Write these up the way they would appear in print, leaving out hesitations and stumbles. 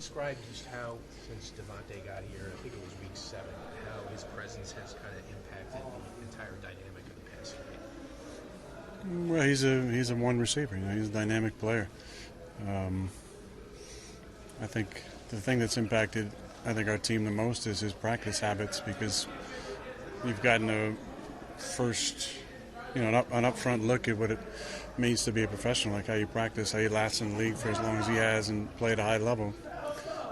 describe just how, since Devonte got here, I think it was week 7, how his presence has kind of impacted the entire dynamic of the passing game? Well, he's a one receiver. He's a dynamic player. I think the thing that's impacted, our team the most is his practice habits, because you've gotten a first, an upfront look at what it means to be a professional, like how you practice, how you last in the league for as long as he has and play at a high level.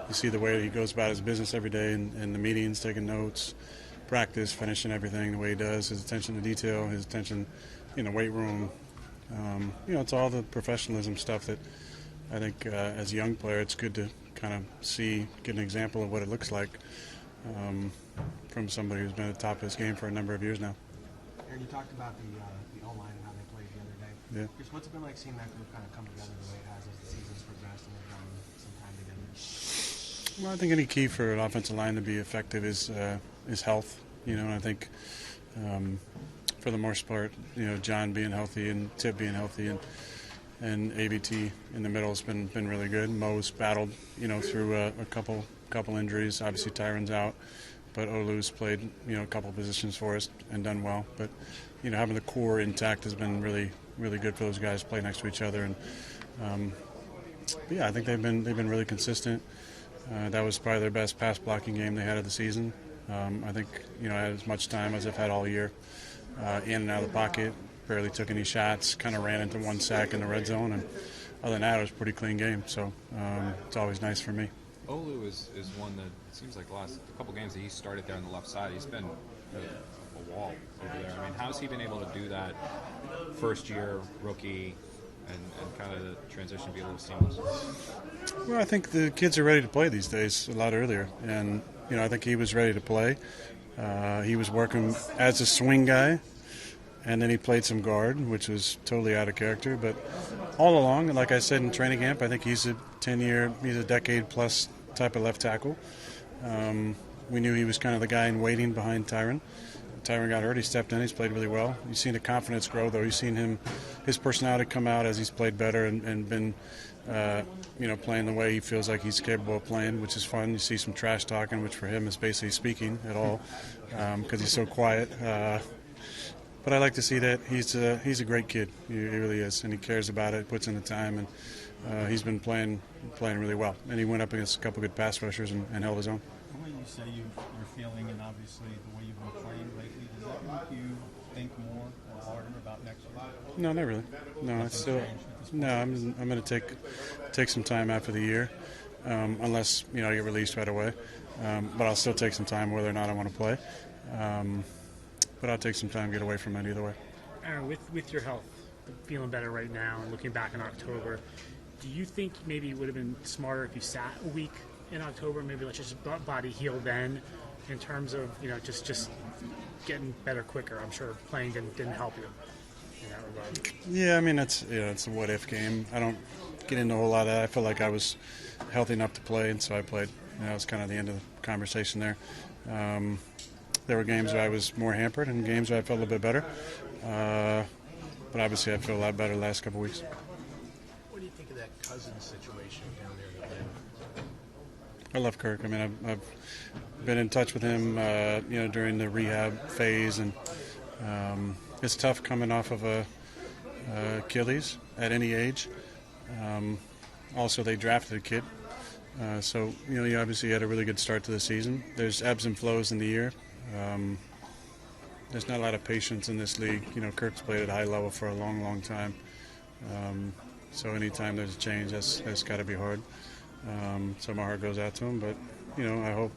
You see the way he goes about his business every day in the meetings, taking notes, practice, finishing everything the way he does, his attention to detail, his attention in the weight room. It's all the professionalism stuff that I think as a young player it's good to kind of get an example of what it looks like from somebody who's been at the top of his game for a number of years now. Aaron, you talked about the O-line and how they played the other day. Yeah. Just what's it been like seeing that group kind of come together the way it has as the season's progressed and they've done some time together? Well, I think any key for an offensive line to be effective is health. And I think for the most part, John being healthy and Tip being healthy and AVT in the middle has been really good. Mo's battled, through a couple injuries. Obviously, Tyron's out, but Olu's played, a couple positions for us and done well. But having the core intact has been really, really good for those guys to play next to each other. And I think they've been really consistent. That was probably their best pass blocking game they had of the season. I think I had as much time as I've had all year, in and out of the pocket. Barely took any shots. Kind of ran into one sack in the red zone, and other than that, it was a pretty clean game. So it's always nice for me. Olu is one that it seems like the last couple games that he started there on the left side, he's been a wall over there. I mean, how's he been able to do that first year rookie and kind of the transition be a little seamless? Well, I think the kids are ready to play these days a lot earlier, and I think he was ready to play. He was working as a swing guy, and then he played some guard, which was totally out of character. But all along, like I said in training camp, I think he's a decade-plus type of left tackle. We knew he was kind of the guy in waiting behind Tyron. Tyron got hurt. He stepped in. He's played really well. You've seen the confidence grow, though. You've seen his personality come out as he's played better and been, playing the way he feels like he's capable of playing, which is fun. You see some trash talking, which for him is basically speaking at all, because he's so quiet. But I like to see that he's a great kid. He really is, and he cares about it, puts in the time, and he's been playing really well. And he went up against a couple good pass rushers and held his own. The way you say you're feeling, and obviously the way you've been playing lately, does that make you think more or harder about next year? No, not really. No, it's still. No, I'm going to take some time after the year, unless I get released right away. But I'll still take some time whether or not I want to play. But I'll take some time to get away from it either way. Aaron, with your health feeling better right now and looking back in October, do you think maybe it would have been smarter if you sat a week in October, maybe let your body heal then, in terms of just getting better quicker? I'm sure playing didn't help you in that regard. Yeah, I mean it's a what if game. I don't get into a whole lot of that. I felt like I was healthy enough to play, and so I played. That was kind of the end of the conversation there. There were games where I was more hampered and games where I felt a little bit better. But obviously I feel a lot better the last couple of weeks. What do you think of that Cousins situation down there in Atlanta? I love Kirk. I mean, I've been in touch with him, during the rehab phase, and it's tough coming off of a Achilles at any age. Also, they drafted a kid, so he obviously had a really good start to the season. There's ebbs and flows in the year. There's not a lot of patience in this league. Kirk's played at a high level for a long, long time. So anytime there's a change, that's got to be hard. So my heart goes out to him. But, I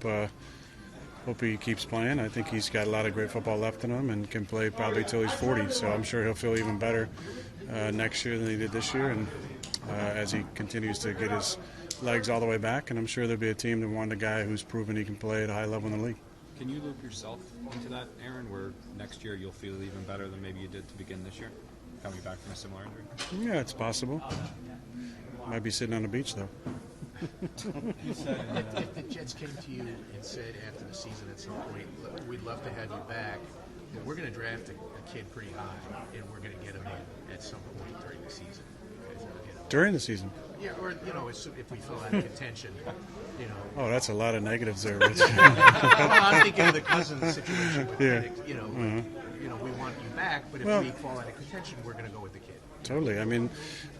hope he keeps playing. I think he's got a lot of great football left in him and can play probably till he's 40. So I'm sure he'll feel even better next year than he did this year. And as he continues to get his legs all the way back. And I'm sure there'll be a team that wants a guy who's proven he can play at a high level in the league. Can you loop yourself into that, Aaron, where next year you'll feel even better than maybe you did to begin this year, coming back from a similar injury? Yeah, it's possible. Might be sitting on the beach, though. If the Jets came to you and said after the season at some point, "Look, we'd love to have you back, but we're going to draft a kid pretty high, and we're going to get him in at some point during the season," during the season. Yeah, or if we fill out of contention, Oh, that's a lot of negatives there, Rich. Well, I'm thinking of the Cousins situation with Yeah. Penix, we want you back, but if we fall out of contention, we're going to go with the kid. Totally. I mean,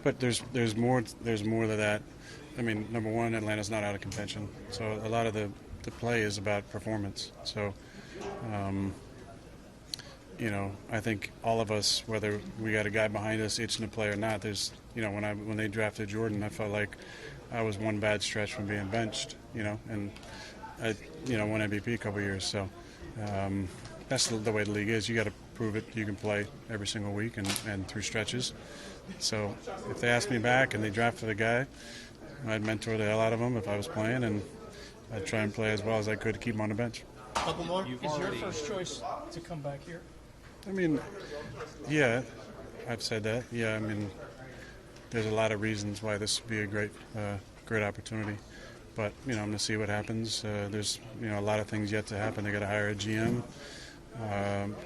but there's more to that. I mean, number one, Atlanta's not out of contention, so a lot of the play is about performance. So, I think all of us, whether we got a guy behind us itching to play or not, there's, when they drafted Jordan, I felt like I was one bad stretch from being benched, and I, won MVP a couple of years. So that's the way the league is. You got to prove it. You can play every single week and through stretches. So if they asked me back and they drafted a guy, I'd mentor the hell out of him if I was playing, and I'd try and play as well as I could to keep him on the bench. Couple more. Is your first choice to come back here? I mean, yeah, I've said that. Yeah, I mean, there's a lot of reasons why this would be a great opportunity. But, I'm going to see what happens. There's, a lot of things yet to happen. They got to hire a GM,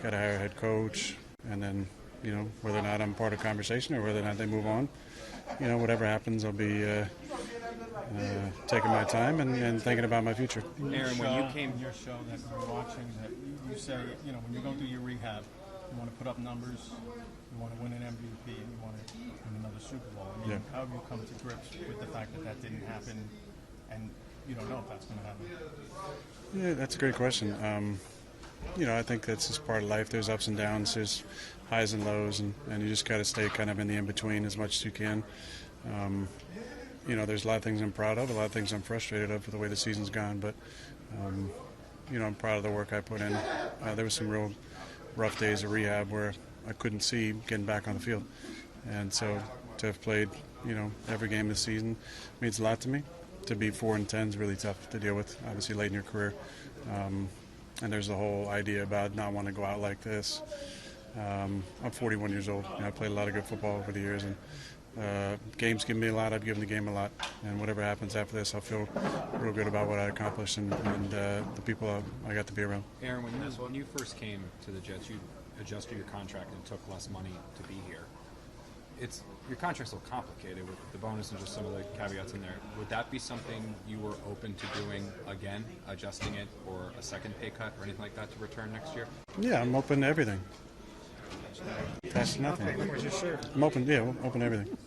got to hire a head coach, and then, whether or not I'm part of the conversation or whether or not they move on. Whatever happens, I'll be taking my time and thinking about my future. Aaron, when you came, in your show that we're watching, that you say, when you go through your rehab, you want to put up numbers, you want to win an MVP, and you want to win another Super Bowl. I mean, how have you come to grips with the fact that didn't happen, and you don't know if that's going to happen? Yeah, that's a great question. I think that's just part of life. There's ups and downs, there's highs and lows, and you just got to stay kind of in the in-between as much as you can. There's a lot of things I'm proud of, a lot of things I'm frustrated of with the way the season's gone, but, I'm proud of the work I put in. There was some real rough days of rehab where I couldn't see getting back on the field. And so to have played, every game this season means a lot to me. To be 4-10 is really tough to deal with, obviously late in your career. And there's the whole idea about not wanting to go out like this. I'm 41 years old. I played a lot of good football over the years, and games give me a lot. I've given the game a lot, and whatever happens after this, I'll feel real good about what I accomplished and the people I got to be around. Aaron, when you first came to the Jets, you adjusted your contract and took less money to be here. Your contract's so complicated with the bonus and just some of the caveats in there. Would that be something you were open to doing again, adjusting it, or a second pay cut or anything like that to return next year? Yeah, I'm open to everything. That's nothing. I'm open to everything.